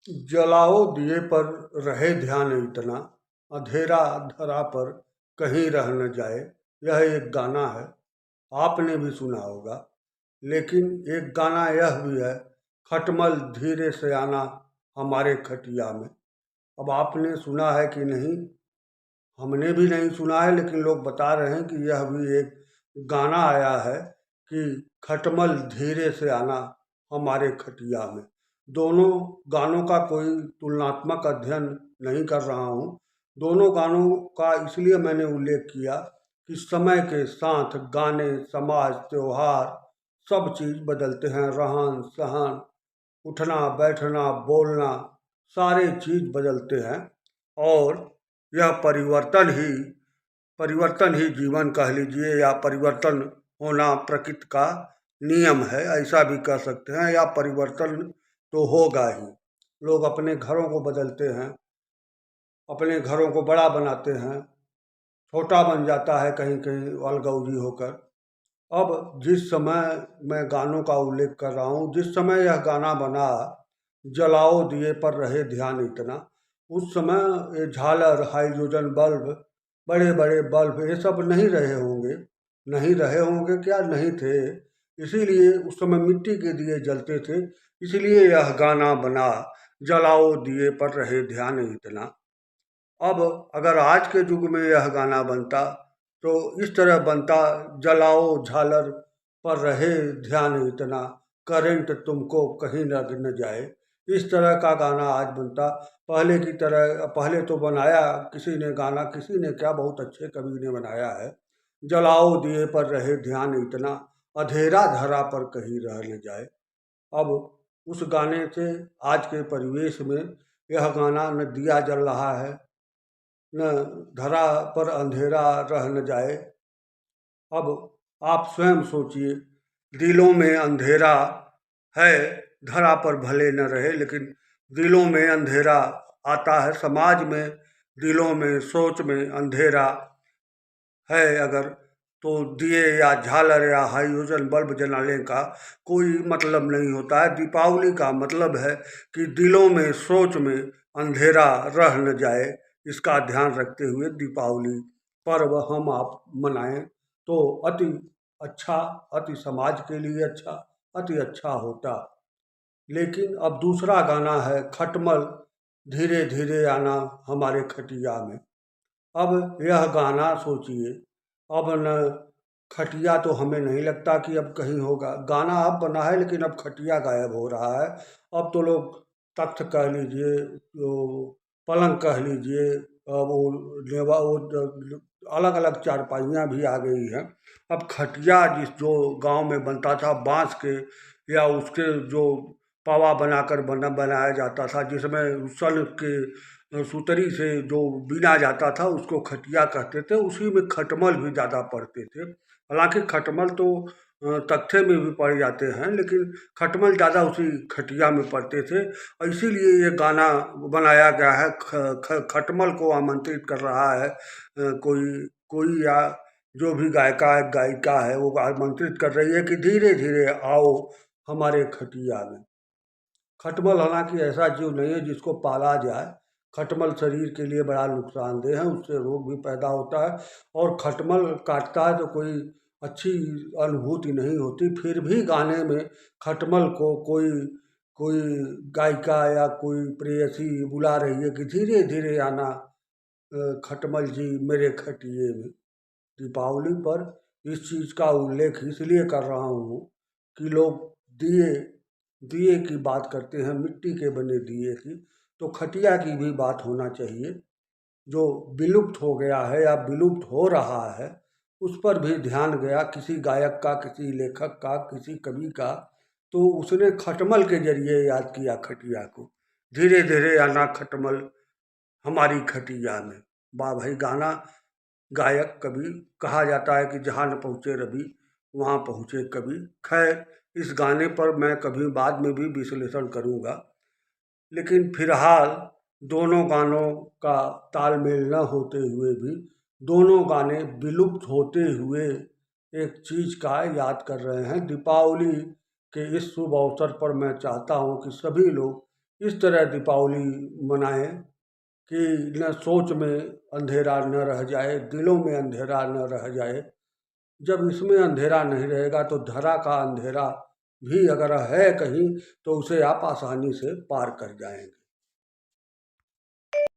जलाओ दिए पर रहे ध्यान इतना, अंधेरा धरा पर कहीं रह न जाए। यह एक गाना है, आपने भी सुना होगा। लेकिन एक गाना यह भी है, खटमल धीरे से आना हमारे खटिया में। अब आपने सुना है कि नहीं, हमने भी नहीं सुना है, लेकिन लोग बता रहे हैं कि यह भी एक गाना आया है कि खटमल धीरे से आना हमारे खटिया में। दोनों गानों का कोई तुलनात्मक अध्ययन नहीं कर रहा हूँ। दोनों गानों का इसलिए मैंने उल्लेख किया कि समय के साथ गाने, समाज, त्योहार, सब चीज़ बदलते हैं। रहन सहन, उठना बैठना, बोलना, सारे चीज़ बदलते हैं। और यह परिवर्तन ही जीवन कह लीजिए, या परिवर्तन होना प्रकृति का नियम है, ऐसा भी कह सकते हैं। या परिवर्तन तो होगा ही। लोग अपने घरों को बदलते हैं, अपने घरों को बड़ा बनाते हैं, छोटा बन जाता है कहीं कहीं अलगौजी होकर। अब जिस समय मैं गानों का उल्लेख कर रहा हूँ, जिस समय यह गाना बना, जलाओ दिए पर रहे ध्यान इतना, उस समय ये झालर, हाइड्रोजन बल्ब, बड़े बड़े बल्ब, ये सब नहीं रहे होंगे। नहीं रहे होंगे क्या, नहीं थे। इसीलिए उस समय मिट्टी के दिए जलते थे। इसलिए यह गाना बना, जलाओ दिए पर रहे ध्यान इतना। अब अगर आज के युग में यह गाना बनता तो इस तरह बनता, जलाओ झालर पर रहे ध्यान इतना, करंट तुमको कहीं लग न जाए। इस तरह का गाना आज बनता। पहले की तरह, पहले तो बनाया किसी ने गाना, किसी ने क्या, बहुत अच्छे कवि ने बनाया है। जलाओ दिए पर रहे ध्यान इतना, अंधेरा धरा पर कहीं रह न जाए। अब उस गाने से आज के परिवेश में यह गाना, न दिया जल रहा है, न धरा पर अंधेरा रह न जाए। अब आप स्वयं सोचिए, दिलों में अंधेरा है, धरा पर भले न रहे, लेकिन दिलों में अंधेरा आता है। समाज में, दिलों में, सोच में अंधेरा है अगर, तो दिए या झालर या हाइड्रोजन बल्ब जलाने का कोई मतलब नहीं होता है। दीपावली का मतलब है कि दिलों में, सोच में अंधेरा रह न जाए। इसका ध्यान रखते हुए दीपावली पर्व हम आप मनाएं तो अति अच्छा, अति समाज के लिए अच्छा, अति अच्छा होता। लेकिन अब दूसरा गाना है, खटमल धीरे धीरे आना हमारे खटिया में। अब यह गाना सोचिए, अब न खटिया तो हमें नहीं लगता कि अब कहीं होगा। गाना अब बना है लेकिन अब खटिया गायब हो रहा है। अब तो लोग तख्त कह लीजिए, वो पलंग कह लीजिए, वो लेवा, वो अलग अलग चारपाइयाँ भी आ गई हैं। अब खटिया जिस जो गांव में बनता था बांस के, या उसके जो पावा बनाकर बनाया जाता था, जिसमें सन के सुतरी से जो बीना जाता था, उसको खटिया कहते थे। उसी में खटमल भी ज़्यादा पढ़ते थे। हालांकि खटमल तो तख्ते में भी पढ़ जाते हैं, लेकिन खटमल ज़्यादा उसी खटिया में पढ़ते थे। और इसीलिए ये गाना बनाया गया है। खटमल को आमंत्रित कर रहा है कोई कोई, या जो भी गायिका है, गायिका है, वो आमंत्रित कर रही है कि धीरे धीरे आओ हमारे खटिया में। खटमल हालांकि ऐसा जीव नहीं है जिसको पाला जाए। खटमल शरीर के लिए बड़ा नुकसानदेह है, उससे रोग भी पैदा होता है। और खटमल काटता है तो कोई अच्छी अनुभूति नहीं होती। फिर भी गाने में खटमल को कोई कोई गायिका या कोई प्रेयसी बुला रही है कि धीरे धीरे आना खटमल जी मेरे खटिए में। दीपावली पर इस चीज़ का उल्लेख इसलिए कर रहा हूँ कि लोग दिए दिए की बात करते हैं, मिट्टी के बने दिए की, तो खटिया की भी बात होना चाहिए। जो विलुप्त हो गया है या विलुप्त हो रहा है, उस पर भी ध्यान गया किसी गायक का, किसी लेखक का, किसी कवि का। तो उसने खटमल के जरिए याद किया खटिया को, धीरे धीरे आना खटमल हमारी खटिया में। वाह भाई, गाना, गायक, कवि, कहा जाता है कि जहाँ न पहुँचे रवि वहाँ पहुँचे कवि। खैर, इस गाने पर मैं कभी बाद में भी विश्लेषण करूँगा। लेकिन फिलहाल दोनों गानों का तालमेल न होते हुए भी, दोनों गाने विलुप्त होते हुए एक चीज़ का याद कर रहे हैं। दीपावली के इस शुभ अवसर पर मैं चाहता हूँ कि सभी लोग इस तरह दीपावली मनाएं कि न सोच में अंधेरा न रह जाए, दिलों में अंधेरा न रह जाए। जब इसमें अंधेरा नहीं रहेगा तो धरा का अंधेरा भी अगर है कहीं तो उसे आप आसानी से पार कर जाएंगे।